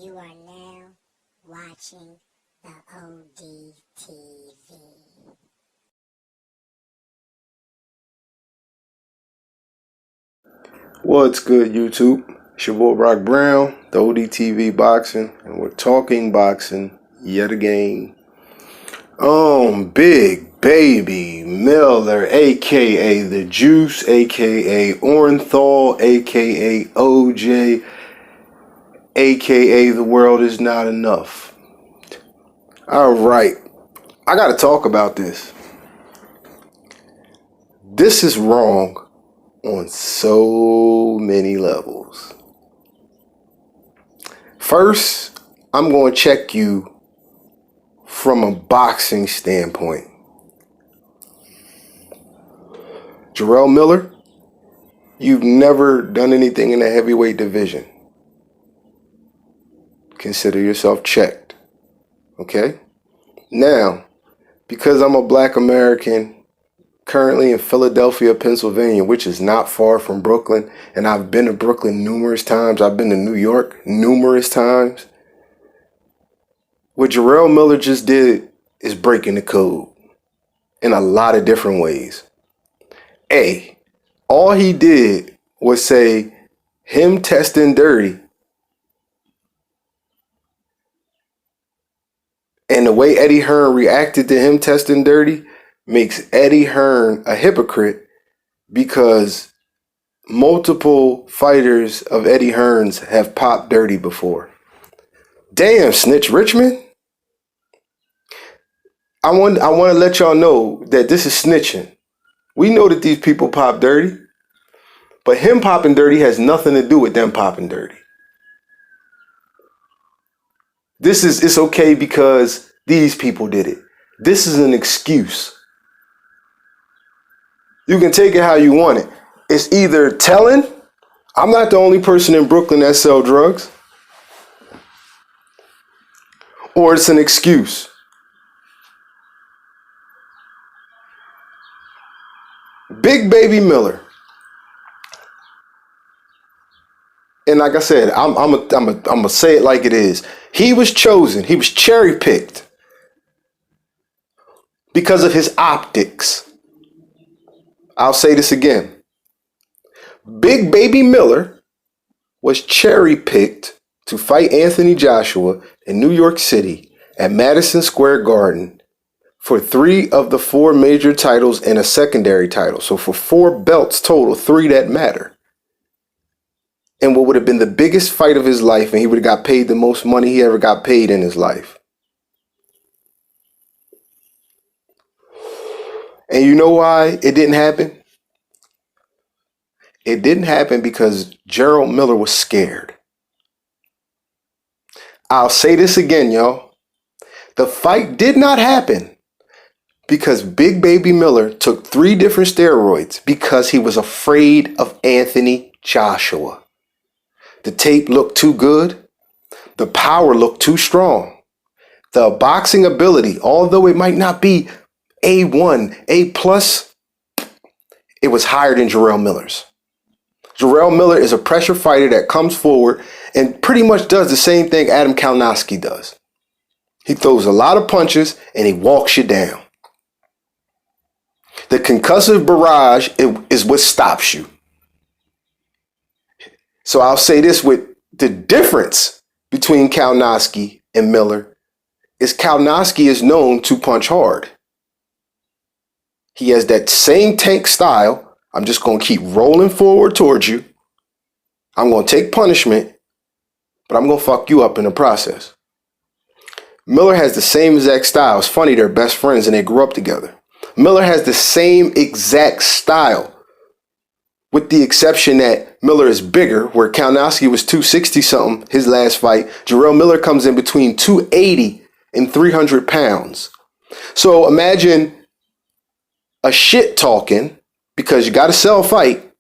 You are now watching the ODTV. What's good, YouTube? It's your boy Rock Brown, the ODTV Boxing, and we're talking boxing yet again. Big Baby Miller, aka The Juice, aka Orenthal, aka OJ, aka The World Is Not Enough. Alright, I gotta talk about this. This is wrong on so many levels. First, I'm going to check you from a boxing standpoint. Jerrell Miller, you've never done anything in the heavyweight division. Consider yourself checked. Okay? Now, because I'm a black American currently in Philadelphia, Pennsylvania, which is not far from Brooklyn, and I've been to Brooklyn numerous times. I've been to New York numerous times. What Jerrell Miller just did is breaking the code in a lot of different ways. All he did was say him testing dirty, and the way Eddie Hearn reacted to him testing dirty makes Eddie Hearn a hypocrite, because multiple fighters of Eddie Hearn's have popped dirty before. Damn, Snitch Richmond. I want to let y'all know that this is snitching. We know that these people pop dirty, but him popping dirty has nothing to do with them popping dirty. It's okay because these people did it. This is an excuse. You can take it how you want it. It's either telling, I'm not the only person in Brooklyn that sell drugs, or it's an excuse. Big Baby Miller. And like I said, I'm gonna say it like it is. He was chosen. He was cherry picked because of his optics. I'll say this again. Big Baby Miller was cherry picked to fight Anthony Joshua in New York City at Madison Square Garden for 3 of the 4 major titles and a secondary title. So for 4 belts total, 3 that matter. And what would have been the biggest fight of his life, and he would have got paid the most money he ever got paid in his life. And you know why it didn't happen? It didn't happen because Jerrell Miller was scared. I'll say this again, y'all. The fight did not happen because Big Baby Miller took 3 different steroids because he was afraid of Anthony Joshua. The tape looked too good. The power looked too strong. The boxing ability, although it might not be A1, A+, it was higher than Jerrell Miller's. Jerrell Miller is a pressure fighter that comes forward and pretty much does the same thing Adam Kalnowski does. He throws a lot of punches and he walks you down. The concussive barrage is what stops you. So I'll say this, with the difference between Kalnowski and Miller is Kalnowski is known to punch hard. He has that same tank style. I'm just going to keep rolling forward towards you. I'm going to take punishment, but I'm going to fuck you up in the process. Miller has the same exact style. It's funny, they're best friends and they grew up together. Miller has the same exact style, with the exception that Miller is bigger, where Kalnowski was 260 something his last fight. Jerrell Miller comes in between 280 and 300 pounds. So imagine a shit talking, because you got to sell fight,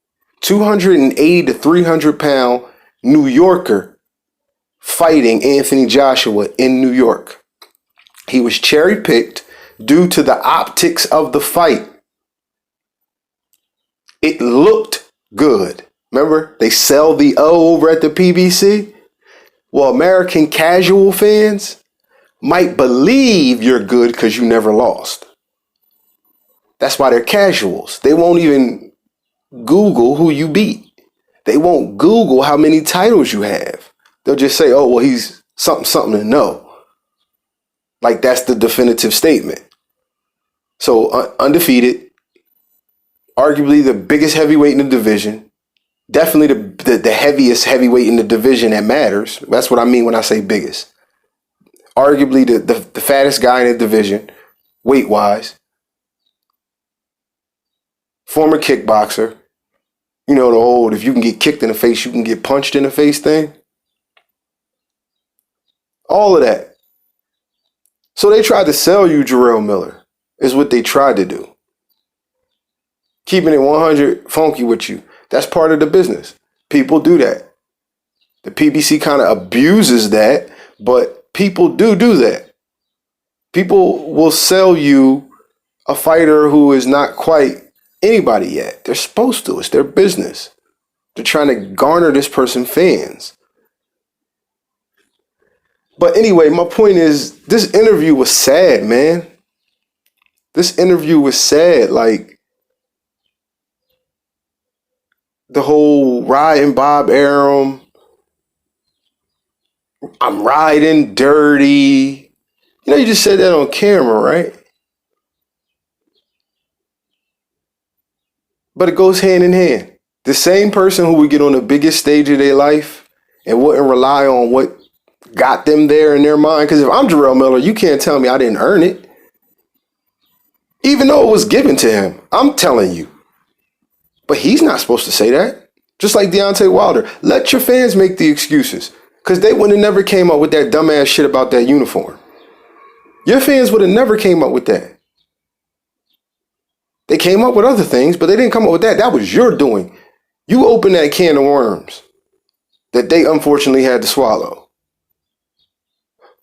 280 to 300 pound New Yorker fighting Anthony Joshua in New York. He was cherry picked due to the optics of the fight. It looked good. Remember, they sell the O over at the PBC. Well, American casual fans might believe you're good because you never lost. That's why they're casuals. They won't even Google who you beat. They won't Google how many titles you have. They'll just say, oh, well, he's something to know. Like that's the definitive statement. So undefeated, arguably the biggest heavyweight in the division, definitely the heaviest heavyweight in the division that matters. That's what I mean when I say biggest. Arguably the fattest guy in the division, weight-wise. Former kickboxer. You know the old, if you can get kicked in the face, you can get punched in the face thing. All of that. So they tried to sell you Jerrell Miller, is what they tried to do. Keeping it 100 funky with you. That's part of the business. People do that. The PBC kind of abuses that, but people do that. People will sell you a fighter who is not quite anybody yet. They're supposed to. It's their business. They're trying to garner this person fans. But anyway, my point is, this interview was sad, man. This interview was sad. Like, the whole riding Bob Arum, I'm riding dirty. You know, you just said that on camera, right? But it goes hand in hand. The same person who would get on the biggest stage of their life and wouldn't rely on what got them there in their mind. Because if I'm Jerrell Miller, you can't tell me I didn't earn it. Even though it was given to him, I'm telling you. But he's not supposed to say that. Just like Deontay Wilder. Let your fans make the excuses. Because they would have never came up with that dumbass shit about that uniform. Your fans would have never came up with that. They came up with other things, but they didn't come up with that. That was your doing. You opened that can of worms that they unfortunately had to swallow.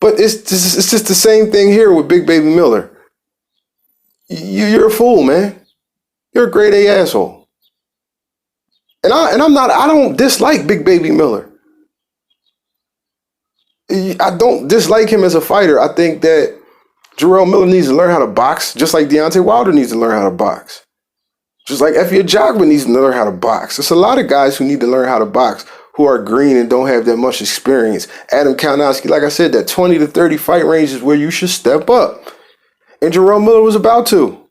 But it's just the same thing here with Big Baby Miller. You're a fool, man. You're a grade A asshole. And I don't dislike Big Baby Miller. I don't dislike him as a fighter. I think that Jerrell Miller needs to learn how to box, just like Deontay Wilder needs to learn how to box. Just like Effie Ajagba needs to learn how to box. There's a lot of guys who need to learn how to box who are green and don't have that much experience. Adam Kalinowski, like I said, that 20 to 30 fight range is where you should step up. And Jerrell Miller was about to.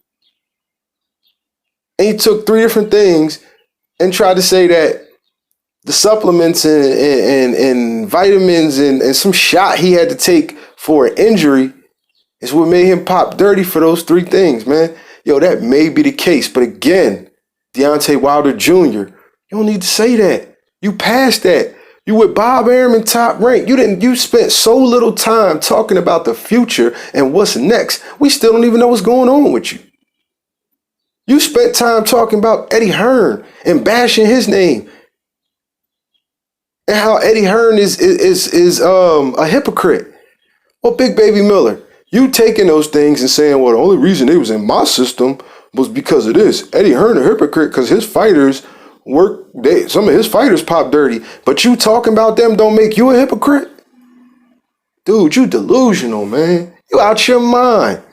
And he took 3 different things and tried to say that the supplements and vitamins and some shot he had to take for an injury is what made him pop dirty for those 3 things, man. Yo, that may be the case. But again, Deontay Wilder Jr., you don't need to say that. You passed that. You with Bob Arum in Top Rank. You spent so little time talking about the future and what's next. We still don't even know what's going on with you. You spent time talking about Eddie Hearn and bashing his name. And how Eddie Hearn is a hypocrite. Well, Big Baby Miller, you taking those things and saying, well, the only reason they was in my system was because of this. Eddie Hearn a hypocrite because his fighters some of his fighters pop dirty, but you talking about them don't make you a hypocrite? Dude, you delusional, man. You out your mind.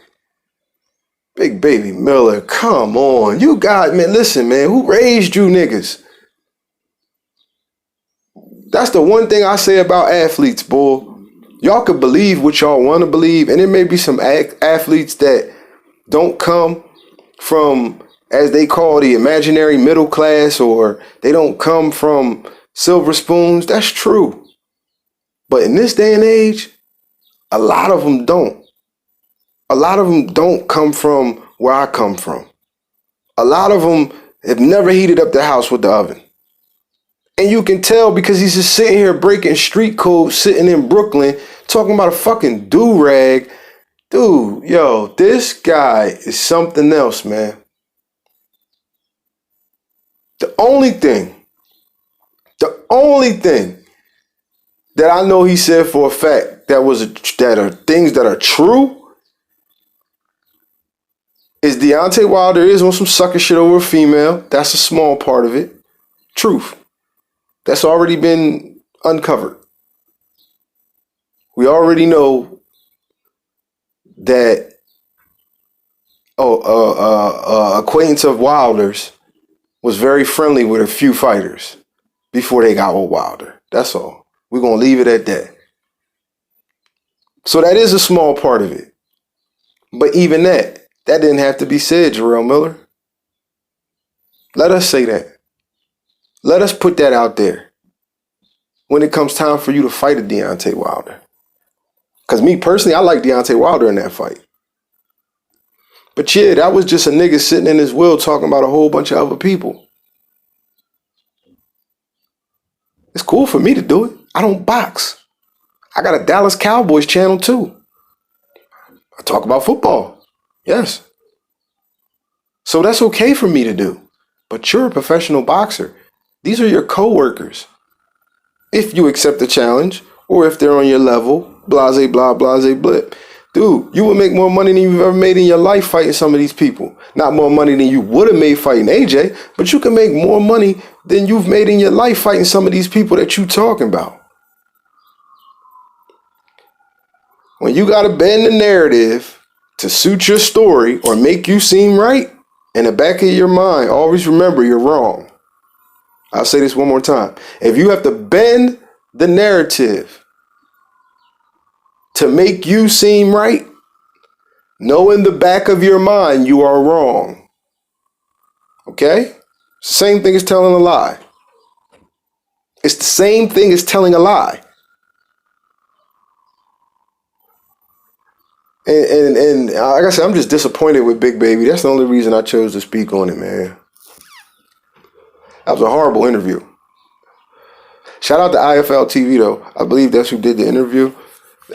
Big Baby Miller, come on. Listen, man, who raised you niggas? That's the one thing I say about athletes, boy. Y'all could believe what y'all want to believe, and there may be some athletes that don't come from, as they call, the imaginary middle class, or they don't come from silver spoons. That's true. But in this day and age, a lot of them don't. A lot of them don't come from where I come from. A lot of them have never heated up the house with the oven. And you can tell because he's just sitting here breaking street code, sitting in Brooklyn, talking about a fucking do-rag. Dude, yo, this guy is something else, man. The only thing that I know he said for a fact that are things that are true is Deontay Wilder is on some sucker shit over a female. That's a small part of it. Truth. That's already been uncovered. We already know that acquaintance of Wilder's was very friendly with a few fighters before they got with Wilder. That's all. We're going to leave it at that. So that is a small part of it. But even that didn't have to be said, Jerrell Miller. Let us say that. Let us put that out there when it comes time for you to fight a Deontay Wilder. Because me personally, I like Deontay Wilder in that fight. But yeah, that was just a nigga sitting in his will talking about a whole bunch of other people. It's cool for me to do it. I don't box. I got a Dallas Cowboys channel too. I talk about football. Yes. So that's okay for me to do. But you're a professional boxer. These are your coworkers. If you accept the challenge or if they're on your level, blase, blah, blase, blip. Dude, you would make more money than you've ever made in your life fighting some of these people. Not more money than you would have made fighting AJ, but you can make more money than you've made in your life fighting some of these people that you talking about. When you got to bend the narrative to suit your story or make you seem right, in the back of your mind, always remember you're wrong. I'll say this one more time. If you have to bend the narrative to make you seem right, know in the back of your mind you are wrong. Okay? Same thing as telling a lie. It's the same thing as telling a lie. And like I said, I'm just disappointed with Big Baby. That's the only reason I chose to speak on it, man. That was a horrible interview. Shout out to IFL TV, though. I believe that's who did the interview.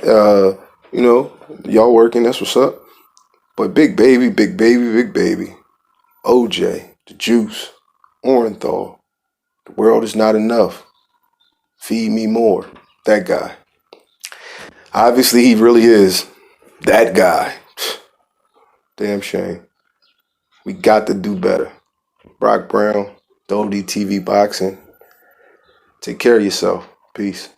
Y'all working, that's what's up. But Big Baby, OJ, the Juice, Orenthal, the world is not enough. Feed me more. That guy. Obviously, he really is that guy. Damn shame. We got to do better. Brock Brown, the OD TV Boxing. Take care of yourself. Peace.